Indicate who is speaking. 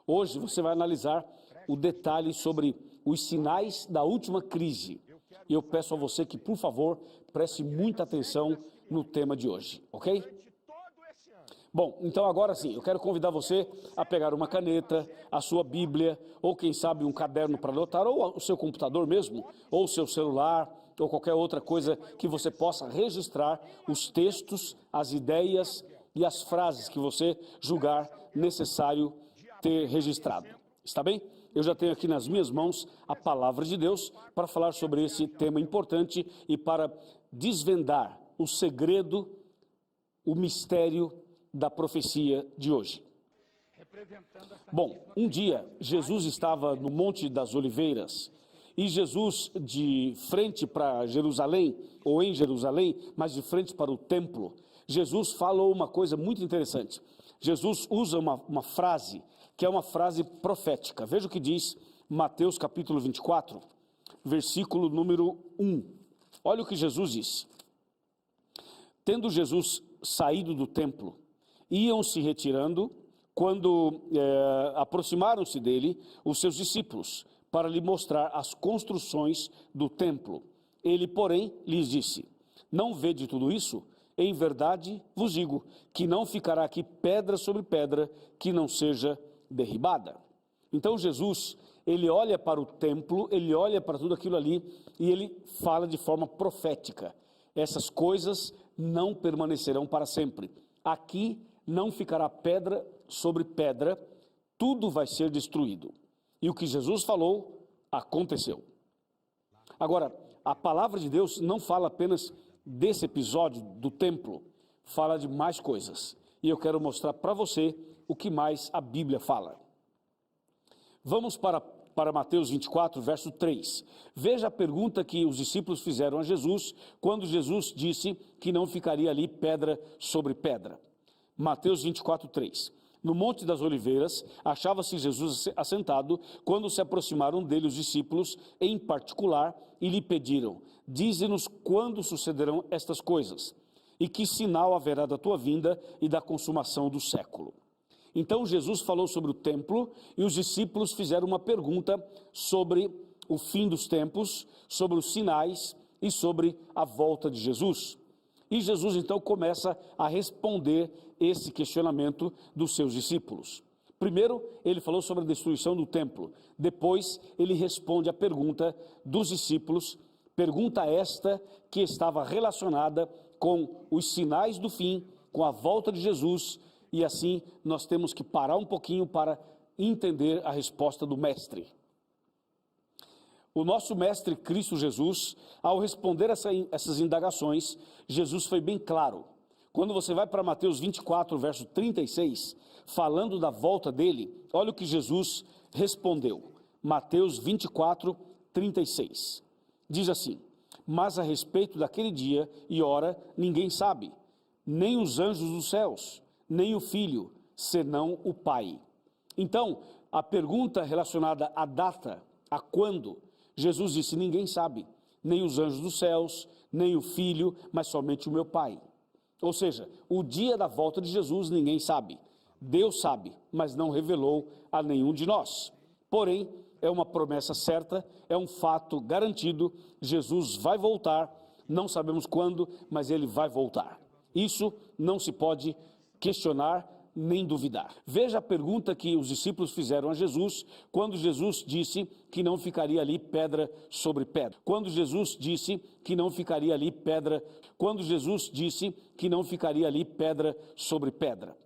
Speaker 1: Hoje você vai analisar o detalhe sobre os sinais da última crise. E eu peço a você que, por favor, preste muita atenção no tema de hoje, ok? Bom, então agora sim, eu quero convidar você a pegar uma caneta, a sua Bíblia, ou quem sabe um caderno para anotar, ou o seu computador mesmo, ou o seu celular, ou qualquer outra coisa que você possa registrar os textos, as ideias e as frases que você julgar necessário ter registrado. Está bem? Eu já tenho aqui nas minhas mãos a palavra de Deus para falar sobre esse tema importante e para desvendar o segredo, o mistério da profecia de hoje. Bom, um dia Jesus estava no Monte das Oliveiras e Jesus, de frente para Jerusalém, ou em Jerusalém, mas de frente para o templo, Jesus falou uma coisa muito interessante. Jesus usa uma frase, que é uma frase profética. Veja o que diz Mateus capítulo 24, versículo número 1. Olha o que Jesus diz. Tendo Jesus saído do templo, iam se retirando, quando aproximaram-se dele os seus discípulos, para lhe mostrar as construções do templo. Ele, porém, lhes disse: não vede tudo isso? Em verdade vos digo que não ficará aqui pedra sobre pedra que não seja derribada. Então Jesus, ele olha para o templo, ele olha para tudo aquilo ali e ele fala de forma profética. Essas coisas não permanecerão para sempre. Aqui não ficará pedra sobre pedra, tudo vai ser destruído. E o que Jesus falou, aconteceu. Agora, a palavra de Deus não fala apenas desse episódio do templo, fala de mais coisas. E eu quero mostrar para você o que mais a Bíblia fala. Vamos para Mateus 24, verso 3. Veja a pergunta que os discípulos fizeram a Jesus, quando Jesus disse que não ficaria ali pedra sobre pedra. Mateus 24, 3. No Monte das Oliveiras, achava-se Jesus assentado, quando se aproximaram dele os discípulos, em particular, e lhe pediram: dize-nos quando sucederão estas coisas, e que sinal haverá da tua vinda e da consumação do século. Então Jesus falou sobre o templo, e os discípulos fizeram uma pergunta sobre o fim dos tempos, sobre os sinais e sobre a volta de Jesus. E Jesus então começa a responder esse questionamento dos seus discípulos. Primeiro, ele falou sobre a destruição do templo. Depois, ele responde à pergunta dos discípulos, pergunta esta que estava relacionada com os sinais do fim, com a volta de Jesus, e assim nós temos que parar um pouquinho para entender a resposta do mestre. O nosso mestre Cristo Jesus, ao responder essas indagações, Jesus foi bem claro. Quando você vai para Mateus 24, verso 36, falando da volta dele, olha o que Jesus respondeu. Mateus 24, 36. Diz assim: mas a respeito daquele dia e hora, ninguém sabe, nem os anjos dos céus, nem o Filho, senão o Pai. Então, a pergunta relacionada à data, a quando, Jesus disse: ninguém sabe, nem os anjos dos céus, nem o Filho, mas somente o meu Pai. Ou seja, o dia da volta de Jesus ninguém sabe. Deus sabe, mas não revelou a nenhum de nós. Porém, é uma promessa certa, é um fato garantido, Jesus vai voltar, não sabemos quando, mas ele vai voltar. Isso não se pode questionar nem duvidar. Veja a pergunta que os discípulos fizeram a Jesus, quando Jesus disse que não ficaria ali pedra sobre pedra. Quando Jesus disse que não ficaria ali pedra, quando Jesus disse que não ficaria ali pedra sobre pedra.